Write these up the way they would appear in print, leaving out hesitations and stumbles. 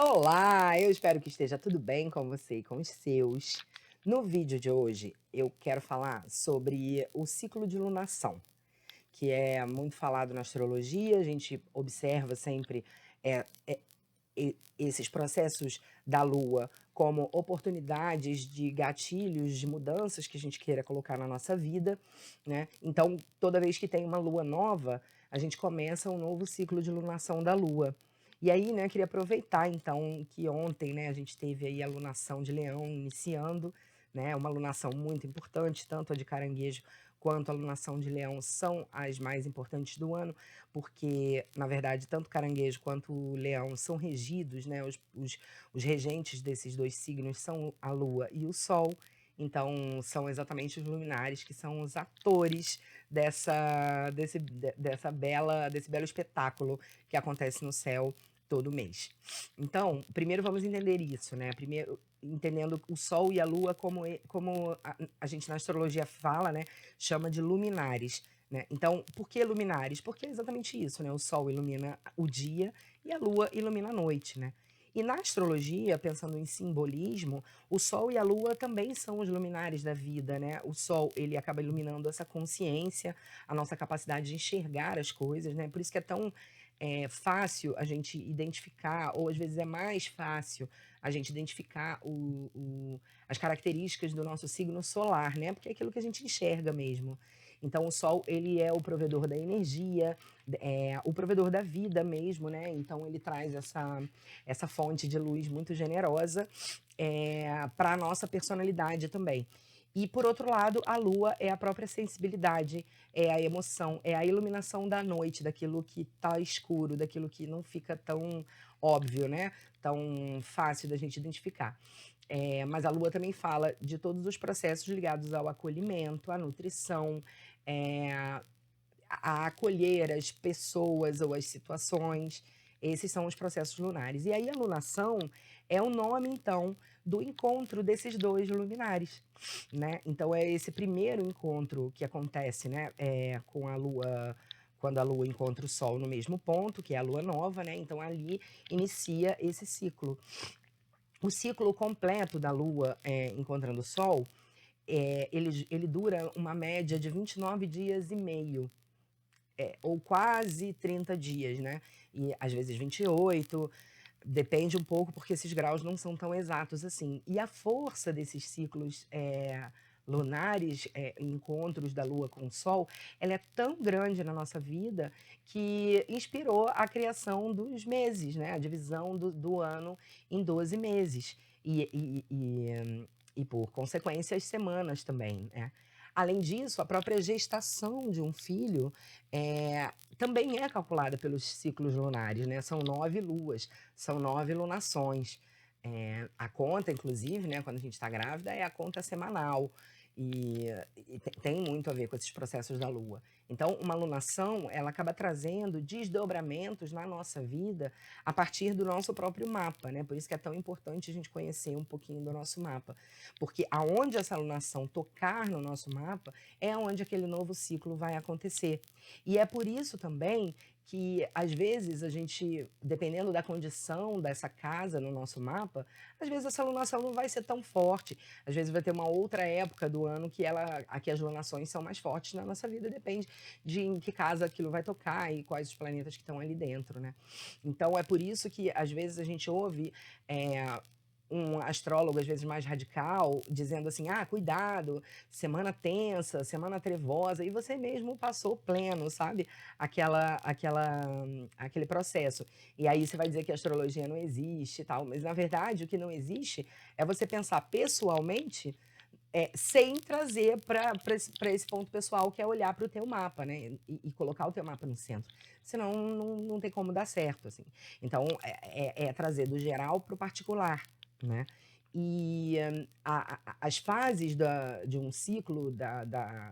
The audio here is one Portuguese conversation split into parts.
Olá, eu espero que esteja tudo bem com você e com os seus. No vídeo de hoje, eu quero falar sobre o ciclo de lunação, que é muito falado na astrologia. A gente observa sempre eh eh, esses processos da Lua como oportunidades de gatilhos, de mudanças que a gente queira colocar na nossa vida, né. Então, toda vez que tem uma Lua nova, a gente começa um novo ciclo de lunação da Lua. E aí, né, queria aproveitar então que ontem, né, a gente teve aí a lunação de Leão iniciando, né, uma lunação muito importante, tanto a de Caranguejo quanto a lunação de Leão são as mais importantes do ano, porque, na verdade, tanto Caranguejo quanto o Leão são regidos, né, os regentes desses 2 signos são a Lua e o Sol, então são exatamente os luminares que são os atores desse belo espetáculo que acontece no céu todo mês. Então, primeiro vamos entender isso, né, primeiro entendendo o Sol e a Lua como a gente na astrologia fala, né, chama de luminares, né. Então, por que luminares? Porque é exatamente isso, né, o Sol ilumina o dia e a Lua ilumina a noite, né. E na astrologia, pensando em simbolismo, o Sol e a Lua também são os luminares da vida, né. O Sol, ele acaba iluminando essa consciência, a nossa capacidade de enxergar as coisas, né, por isso que é tão, fácil a gente identificar, ou às vezes é mais fácil a gente identificar as características do nosso signo solar, né, porque é aquilo que a gente enxerga mesmo. Então o Sol, ele é o provedor da energia, o provedor da vida mesmo, né, então ele traz essa fonte de luz muito generosa, pra nossa personalidade também. E por outro lado, a Lua é a própria sensibilidade, é a emoção, é a iluminação da noite, daquilo que está escuro, daquilo que não fica tão óbvio, né, tão fácil da gente identificar. Mas a Lua também fala de todos os processos ligados ao acolhimento, à nutrição, a acolher as pessoas ou as situações. Esses são os processos lunares. E aí a lunação é o nome, então, do encontro desses 2 luminares, né. Então é esse primeiro encontro que acontece, né, com a Lua, quando a Lua encontra o Sol no mesmo ponto, que é a Lua nova, né, então ali inicia esse ciclo. O ciclo completo da Lua, encontrando o Sol, ele dura uma média de 29 dias e meio, ou quase 30 dias, né, e às vezes 28, depende um pouco, porque esses graus não são tão exatos assim. E a força desses ciclos, lunares, encontros da Lua com o Sol, ela é tão grande na nossa vida, que inspirou a criação dos meses, né, a divisão do ano em 12 meses. E por consequência as semanas também, né. Além disso, a própria gestação de um filho, também é calculada pelos ciclos lunares, né, são 9 luas, são 9 lunações. A conta inclusive, né, quando a gente está grávida, é a conta semanal, e tem muito a ver com esses processos da Lua. Então uma lunação, ela acaba trazendo desdobramentos na nossa vida, a partir do nosso próprio mapa, né, por isso que é tão importante a gente conhecer um pouquinho do nosso mapa, porque aonde essa lunação tocar no nosso mapa, é onde aquele novo ciclo vai acontecer. E é por isso também que, às vezes, a gente, dependendo da condição dessa casa no nosso mapa, às vezes essa lunação não vai ser tão forte, às vezes vai ter uma outra época do ano que as lunações são mais fortes na nossa vida, depende de em que casa aquilo vai tocar e quais os planetas que estão ali dentro, né. Então é por isso que, às vezes, a gente ouve, um astrólogo, às vezes mais radical, dizendo assim: "Ah, cuidado, semana tensa, semana trevosa", e você mesmo passou pleno, sabe, aquele processo. E aí você vai dizer que a astrologia não existe e tal, mas na verdade o que não existe é você pensar pessoalmente, sem trazer para esse ponto pessoal, que é olhar para o teu mapa, né, e colocar o teu mapa no centro, senão não tem como dar certo, assim. Então é trazer do geral para o particular, né. E as fases de um ciclo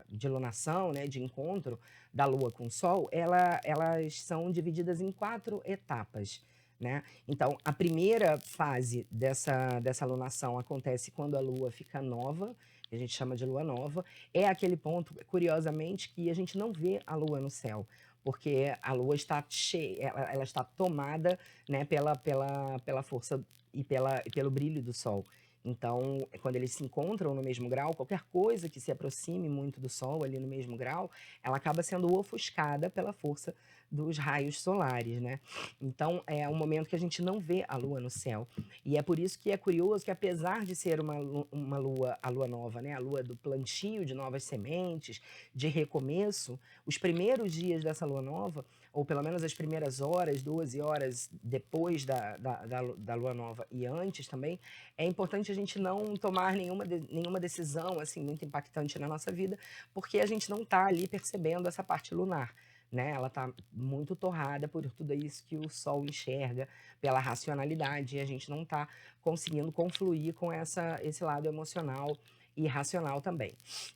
de lunação, né, de encontro da Lua com o Sol, elas são divididas em 4 etapas, né. Então a primeira fase dessa lunação acontece quando a Lua fica nova, que a gente chama de lua nova, é aquele ponto, curiosamente, que a gente não vê a Lua no céu, porque a lua está cheia, ela está tomada, né, pela força e pelo brilho do sol. Então, quando eles se encontram no mesmo grau, qualquer coisa que se aproxime muito do sol ali no mesmo grau, ela acaba sendo ofuscada pela força dos raios solares, né? Então, é um momento que a gente não vê a lua no céu. E é por isso que é curioso que, apesar de ser uma lua, a lua nova, né? A lua do plantio de novas sementes, de recomeço, os primeiros dias dessa lua nova, ou pelo menos as primeiras horas, 12 horas depois da lua nova e antes também, é importante a gente não tomar nenhuma decisão assim muito impactante na nossa vida, porque a gente não está ali percebendo essa parte lunar. Né? Ela está muito torrada por tudo isso que o Sol enxerga, pela racionalidade, e a gente não está conseguindo confluir com esse lado emocional e racional também.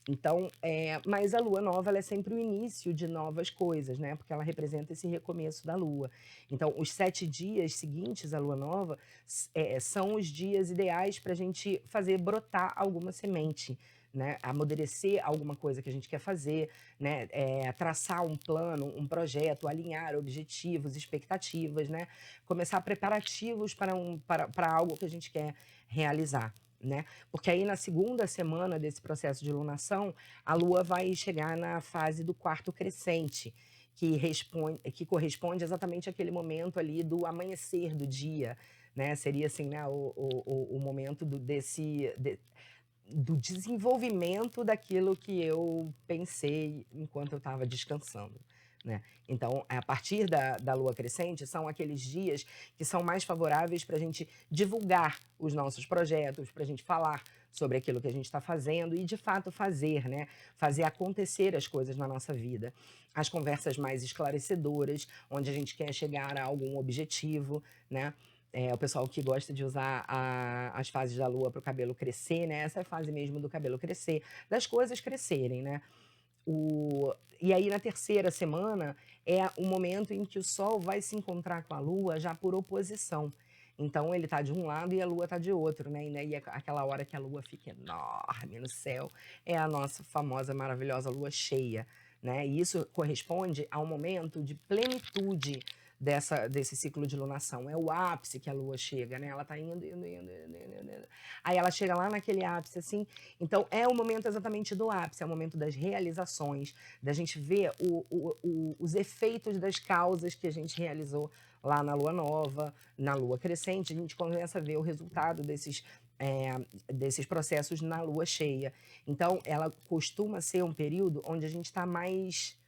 Então, mas a lua nova ela é sempre o início de novas coisas, né? Porque ela representa esse recomeço da lua. Então, os 7 dias seguintes à lua nova são os dias ideais para a gente fazer brotar alguma semente. Né, amadurecer alguma coisa que a gente quer fazer, né, traçar um plano, um projeto, alinhar objetivos, expectativas, né, começar preparativos para algo que a gente quer realizar. Né? Porque aí na segunda semana desse processo de lunação, a Lua vai chegar na fase do quarto crescente, que corresponde exatamente àquele momento ali do amanhecer do dia, né? Seria assim, né, o momento do desenvolvimento daquilo que eu pensei enquanto eu estava descansando. Né? Então, a partir da lua crescente, são aqueles dias que são mais favoráveis para a gente divulgar os nossos projetos, para a gente falar sobre aquilo que a gente está fazendo e, de fato, fazer, né? Fazer acontecer as coisas na nossa vida. As conversas mais esclarecedoras, onde a gente quer chegar a algum objetivo, né? O pessoal que gosta de usar as fases da lua para o cabelo crescer, né? Essa é a fase mesmo do cabelo crescer, das coisas crescerem, né? E aí, na terceira semana, é o momento em que o Sol vai se encontrar com a Lua já por oposição. Então, ele está de um lado e a Lua está de outro, né? E aquela hora que a Lua fica enorme no céu é a nossa famosa, maravilhosa Lua cheia, né? E isso corresponde a um momento de plenitude desse ciclo de lunação. É o ápice que a Lua chega, né? Ela está indo. Aí ela chega lá naquele ápice, assim. Então, é o momento exatamente do ápice, é o momento das realizações, da gente ver os efeitos das causas que a gente realizou lá na Lua Nova, na Lua Crescente. A gente começa a ver o resultado desses processos na Lua Cheia. Então, ela costuma ser um período onde a gente está mais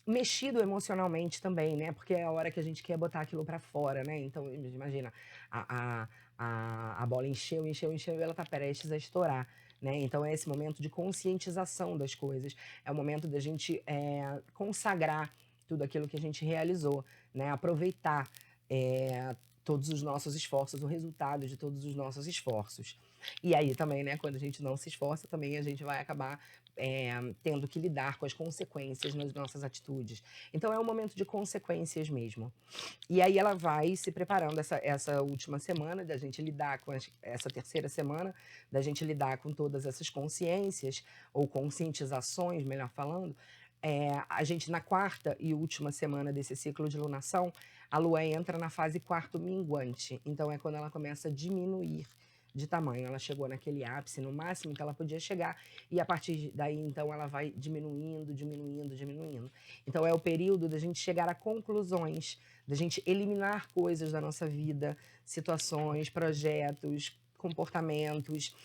mexido emocionalmente também, né? Porque é a hora que a gente quer botar aquilo para fora, né? Então, imagina, a bola encheu e ela tá prestes a estourar, né? Então, é esse momento de conscientização das coisas. É o momento da gente consagrar tudo aquilo que a gente realizou, né? Aproveitar todos os nossos esforços, o resultado de todos os nossos esforços. E aí também, né, quando a gente não se esforça, também a gente vai acabar tendo que lidar com as consequências nas nossas atitudes. Então é um momento de consequências mesmo. E aí ela vai se preparando essa última semana da gente lidar com essa terceira semana, da gente lidar com todas essas consciências, ou conscientizações, melhor falando. A gente, na quarta e última semana desse ciclo de lunação, a Lua entra na fase quarto minguante. Então é quando ela começa a diminuir de tamanho. Ela chegou naquele ápice, no máximo que ela podia chegar, e a partir daí, então, ela vai diminuindo. Então é o período da gente chegar a conclusões, da gente eliminar coisas da nossa vida, situações, projetos, comportamentos,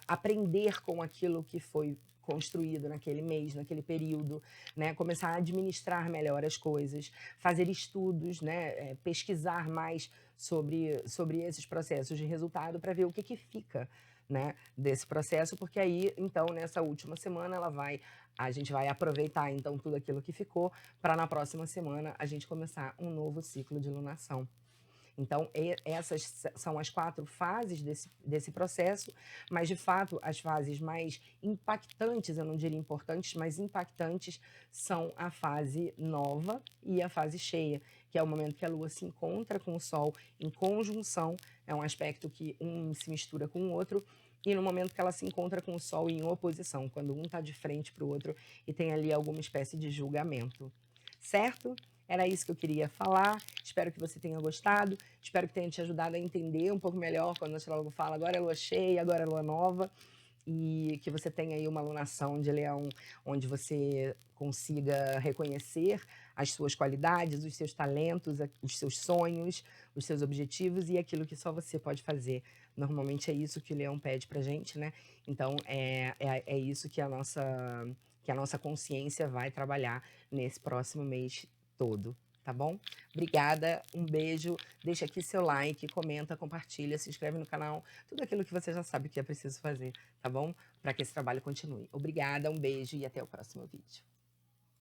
aprender com aquilo que foi construído naquele mês, naquele período, né? Começar a administrar melhor as coisas, fazer estudos, né? Pesquisar mais sobre esses processos de resultado para ver o que fica, né, desse processo, porque aí, então, nessa última semana, a gente vai aproveitar, então, tudo aquilo que ficou para na próxima semana a gente começar um novo ciclo de lunação. Então, essas são as 4 fases desse processo, mas, de fato, as fases mais impactantes, eu não diria importantes, mas impactantes, são a fase nova e a fase cheia, que é o momento que a Lua se encontra com o Sol em conjunção, é um aspecto que um se mistura com o outro, e no momento que ela se encontra com o Sol em oposição, quando um está de frente para o outro e tem ali alguma espécie de julgamento. certo? Era isso que eu queria falar. Espero que você tenha gostado. Espero que tenha te ajudado a entender um pouco melhor quando o astrólogo fala agora é lua cheia, agora é lua nova. E que você tenha aí uma alunação de leão onde você consiga reconhecer as suas qualidades, os seus talentos, os seus sonhos, os seus objetivos e aquilo que só você pode fazer. Normalmente é isso que o leão pede pra gente, né? Então é isso que a nossa consciência vai trabalhar nesse próximo mês todo, tá bom? Obrigada, um beijo, deixa aqui seu like, comenta, compartilha, se inscreve no canal, tudo aquilo que você já sabe que é preciso fazer, tá bom? Para que esse trabalho continue. Obrigada, um beijo e até o próximo vídeo.